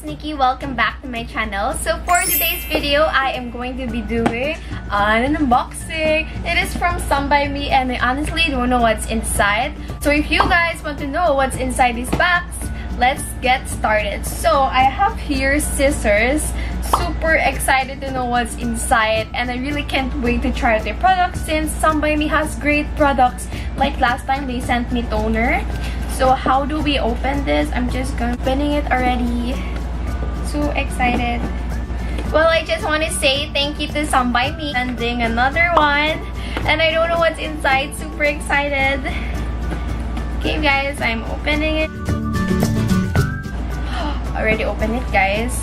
it's Nikki. Welcome back to my channel. So for today's video, I am going to be doing an unboxing. It is from Some By Me and I honestly don't know what's inside. So if you guys want to know what's inside this box, let's get started. So I have here scissors. Super excited to know what's inside and I really can't wait to try their products since Some By Me has great products. Like last time they sent me toner. So how do we open this? I'm just going opening it already. So excited. Well, I just want to say thank you to Some By Me sending another one. And I don't know what's inside. Super excited. Okay guys, I'm opening it. Already opened it guys.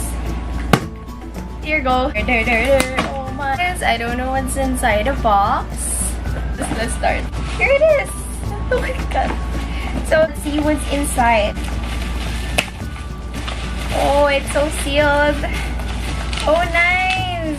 Here you go. Oh my goodness, I don't know what's inside the box. Let's start. Here it is. Oh my god. So let's see what's inside. Oh, it's so sealed. Oh, nice.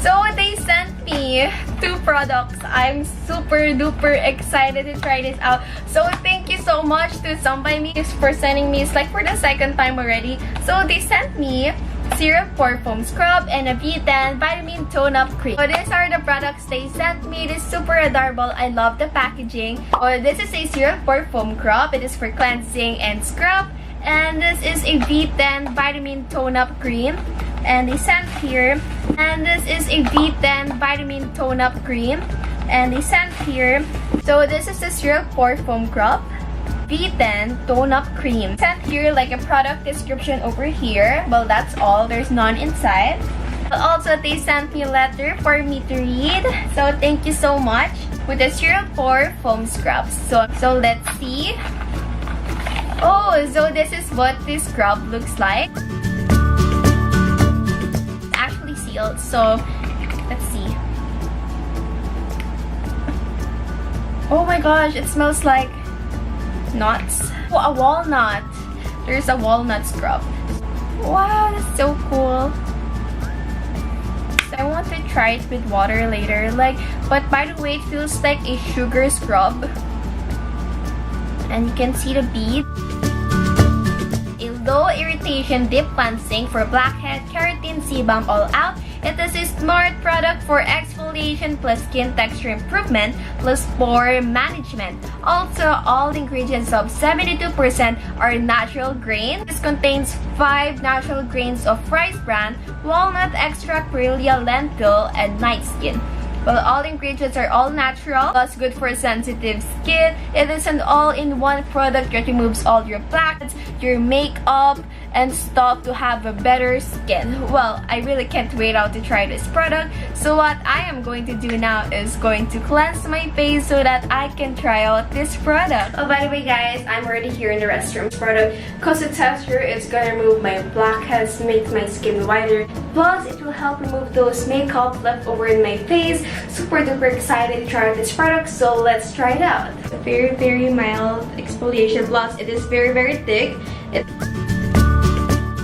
So they sent me 2 products. I'm super duper excited to try this out. So thank you so much to Some By Me for sending me. It's like for the second time already. So they sent me Syrup Pore Foam Scrub and a V10 Vitamin Tone Up Cream. So these are the products they sent me. It is super adorable. I love the packaging. So this is a Syrup Pore Foam Scrub. It is for cleansing and scrub. And this is a V10 Vitamin Tone Up Cream. And they sent here. And this is a V10 Vitamin Tone Up Cream. And they sent here. So this is the Syrup Pore Foam Scrub. V10 Tone Up Cream. Sent here like a product description over here. Well, that's all. There's none inside. But also, they sent me a letter for me to read. So, thank you so much. With the Syrup Pore Foam Scrubs. So let's see. Oh, so this is what this scrub looks like. It's actually sealed. So, let's see. Oh my gosh, it smells like nuts. Oh, a walnut. There's a walnut scrub. Wow, that's so cool. So I want to try it with water later. But by the way, it feels like a sugar scrub. And you can see the bead. A low irritation deep cleansing for blackhead, keratin, sebum all out. It is a smart product for exfoliation plus skin texture improvement plus pore management. Also, all ingredients of 72% are natural grain. This contains 5 natural grains of rice bran, walnut extract, perilla, lentil, and night skin. Well, all ingredients are all natural, plus good for sensitive skin. It is an all-in-one product that removes all your blackheads, your makeup, and stuff to have a better skin. Well, I really can't wait out to try this product. So what I am going to do now is going to cleanse my face so that I can try out this product. Oh, by the way guys, I'm already here in the restroom. This product, because it says here it's gonna remove my blackheads, make my skin whiter. Plus, it will help remove those makeup left over in my face. Super duper excited to try out this product, so let's try it out. A very mild exfoliation, plus it is very thick.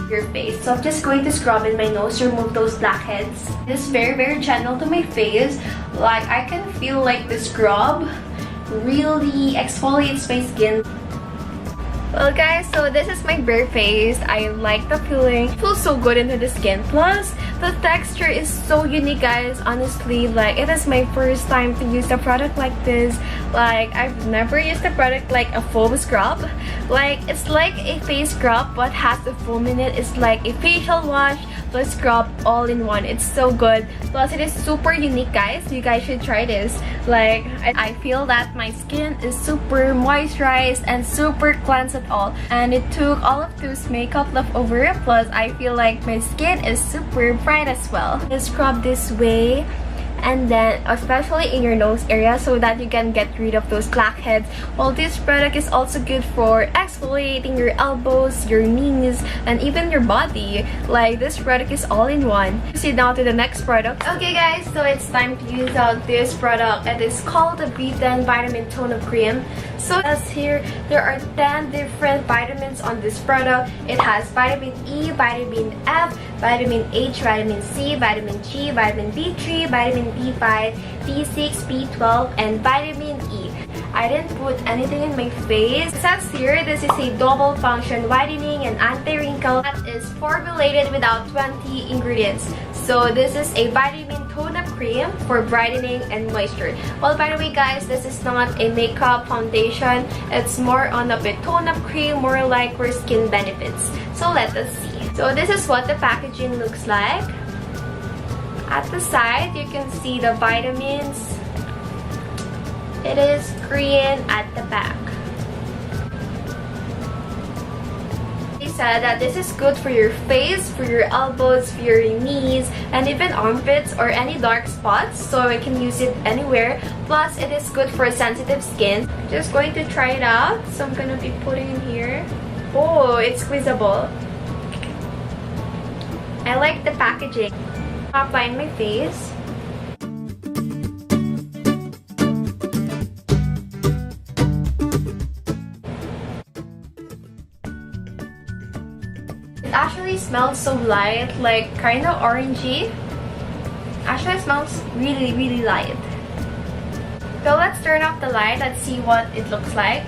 Your face. So I'm just going to scrub in my nose to remove those blackheads. It's very gentle to my face. Like I can feel like the scrub really exfoliates my skin. Well guys, so this is my bare face. I like the feeling. It feels so good into the skin. Plus, the texture is so unique guys. Honestly, like it is my first time to use a product like this. Like I've never used a product like a foam scrub. Like it's like a face scrub but has the foam in it. It's like a facial wash plus scrub all in one. It's so good. Plus it is super unique guys. You guys should try this. Like I feel that my skin is super moisturized and super cleansed at all. And it took all of those makeup left over. Plus I feel like my skin is super bright as well. Just scrub this way. And then especially in your nose area so that you can get rid of those blackheads. Well, this product is also good for exfoliating your elbows, your knees, and even your body. Like this product is all in one. Proceed now to the next product. Okay guys, so it's time to use out this product. It is called the V10 Vitamin Tone Up Cream. So as here, there are 10 different vitamins on this product. It has vitamin E, vitamin F, vitamin H, vitamin C, vitamin G, vitamin B3, vitamin B5, B6, B12, and vitamin E. I didn't put anything in my face. It says here, this is a double function whitening and anti-wrinkle that is formulated without 20 ingredients. So this is a vitamin tone up cream for brightening and moisture. Well, by the way guys, this is not a makeup foundation. It's more on a tone up cream, more like for skin benefits. So let us see. So this is what the packaging looks like. At the side, you can see the vitamins. It is green at the back. They said that this is good for your face, for your elbows, for your knees, and even armpits or any dark spots. So you can use it anywhere. Plus, it is good for sensitive skin. Just going to try it out. So I'm gonna be putting in here. Oh, it's squeezable. I like the packaging. Applying my face. It actually smells so light, like kind of orangey. Actually, it smells really light. So let's turn off the light. Let's see what it looks like.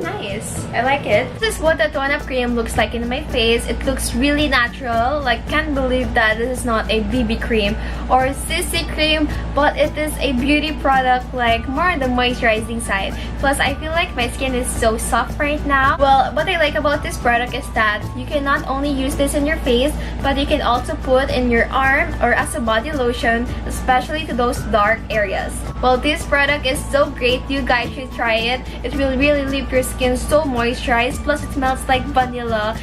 Nice. I like it. This is what the tone up cream looks like in my face. It looks really natural. Like, can't believe that this is not a BB cream or CC cream, but it is a beauty product, like more on the moisturizing side. Plus, I feel like my skin is so soft right now. Well, what I like about this product is that you can not only use this in your face, but you can also put in your arm or as a body lotion, especially to those dark areas. Well, this product is so great. You guys should try it. It will really leave your skin so moisturized. Plus, it smells like vanilla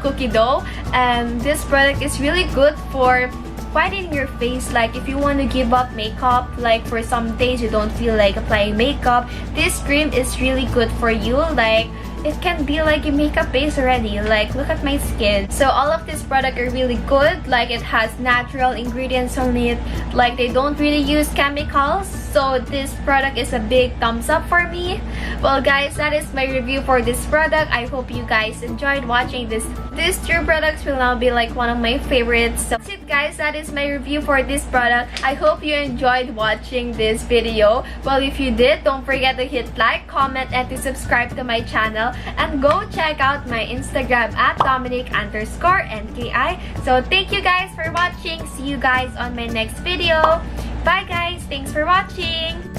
cookie dough. And this product is really good for whitening your face. Like if you want to give up makeup, like for some days you don't feel like applying makeup, this cream is really good for you. Like, it can be like a makeup base already. Like, look at my skin. So all of this product are really good. Like, it has natural ingredients on it. Like, they don't really use chemicals. So this product is a big thumbs up for me. Well guys, that is my review for this product. I hope you guys enjoyed watching this. These two products will now be like one of my favorites. So that's it guys, that is my review for this product. I hope you enjoyed watching this video. Well, if you did, don't forget to hit like, comment, and to subscribe to my channel. And go check out my Instagram at Dominic_NKI. So thank you guys for watching. See you guys on my next video. Bye guys, thanks for watching.